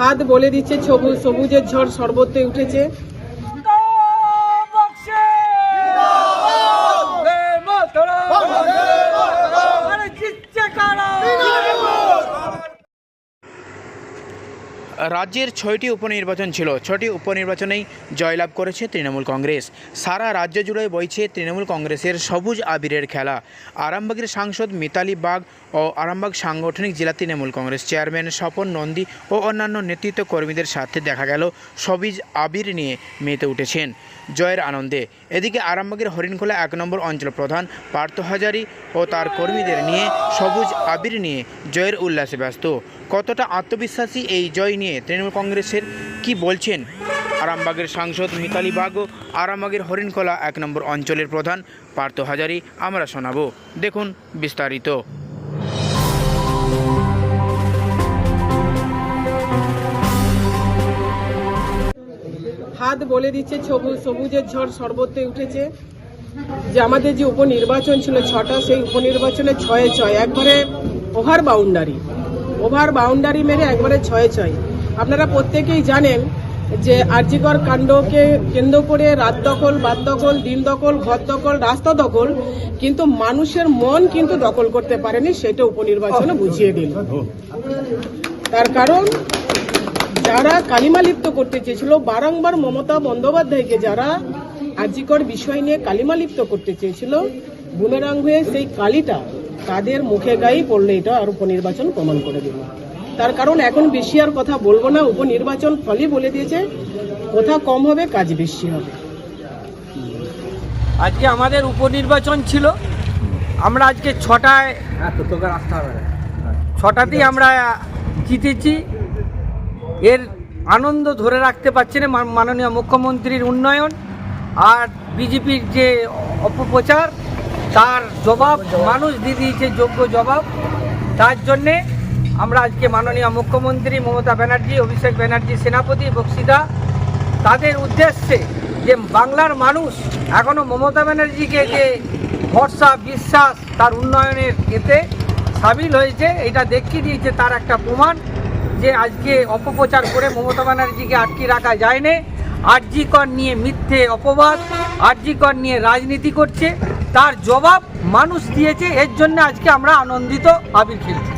হাত বলে দিচ্ছে সবুজের ঝড় সর্বত্র উঠেছে। রাজ্যের 6টি উপনির্বাচন ছিল, 6টি উপনির্বাচনেই জয়লাভ করেছে তৃণমূল কংগ্রেস। সারা রাজ্য জুড়ে বইছে তৃণমূল কংগ্রেসের সবুজ আবিরের খেলা। আরামবাগের সাংসদ মিতালি বাগ ও আরামবাগ সাংগঠনিক জেলা তৃণমূল কংগ্রেস চেয়ারম্যান স্বপন নন্দী ও অন্যান্য নেতৃত্ব কর্মীদের সাথে দেখা গেল সবুজ আবির নিয়ে মেতে উঠেছেন জয়ের আনন্দে। এদিকে আরামবাগের হরিণখোলা 1 নম্বর অঞ্চল প্রধান পার্থ হাজারি ও তার কর্মীদের নিয়ে সবুজ আবির নিয়ে জয়ের উল্লাসে ব্যস্ত। কতটা আত্মবিশ্বাসী এই জয় নিয়ে তৃণমূল কংগ্রেসের কি বলছেন আরামবাগের সাংসদ মিতালি বাগ ও আরামবাগের হরিণখোলা 1 নম্বর অঞ্চলের প্রধান পার্থ হাজারি আমরা শোনাবো, দেখুন বিস্তারিত। হাত বলে দিচ্ছে সবুজের ঝড় সর্বত্র উঠেছে। যে আমাদের যে উপনির্বাচন ছিল 6টা, সেই উপনির্বাচনে 6-6 একবারে ওভার বাউন্ডারি মেরে একবারে 6-6। আপনারা প্রত্যেকেই জানেন যে আরজিকর কাণ্ডকে কেন্দ্র করে রাত দখল, বাদ দখল, দিন দখল, ঘর দখল, রাস্তা দখল, কিন্তু মানুষের মন কিন্তু দখল করতে পারেনি। সেটা উপনির্বাচনে বুঝিয়ে দিল। তার কারণ যারা কালিমা লিপ্ত করতে চেয়েছিল, বারংবার মমতা বন্দ্যোপাধ্যায়কে যারা আরজিকর বিষয় নিয়ে কালিমা লিপ্ত করতে চেয়েছিল, বুমেরাং হয়ে সেই কালিটা তাদের মুখে গায়ে পড়লে এটা আর উপনির্বাচন প্রমাণ করে দিল। তার কারণ এখন বেশি আর কথা বলবো না, উপনির্বাচন ফলই বলে দিয়েছে কথা কম হবে, কাজ বেশি হবে। আজকে আমাদের উপনির্বাচন ছিল, আমরা আজকে 6টাতেই আমরা জিতেছি। এর আনন্দ ধরে রাখতে পারছে না মাননীয় মুখ্যমন্ত্রীর উন্নয়ন আর বিজেপির যে অপপ্রচার, তার জবাব মানুষ দিয়ে দিয়েছে, যোগ্য জবাব। তার জন্যে আমরা আজকে মাননীয় মুখ্যমন্ত্রী মমতা ব্যানার্জি, অভিষেক ব্যানার্জি সেনাপতি, বক্সিদা, তাদের উদ্দেশ্যে যে বাংলার মানুষ এখনও মমতা ব্যানার্জিকে যে ভরসা, বিশ্বাস, তার উন্নয়নের এতে সামিল হয়েছে, এটা দেখিয়ে দিয়েছে। তার একটা প্রমাণ যে আজকে অপপ্রচার করে মমতা ব্যানার্জিকে আটকে রাখা যায় না। আরজিকর নিয়ে মিথ্যে অপবাদ, আরজিকর নিয়ে রাজনীতি করছে, তার জবাব মানুষ দিয়েছে। এর জন্য আজকে আমরা আনন্দিত, আবির খেলছি।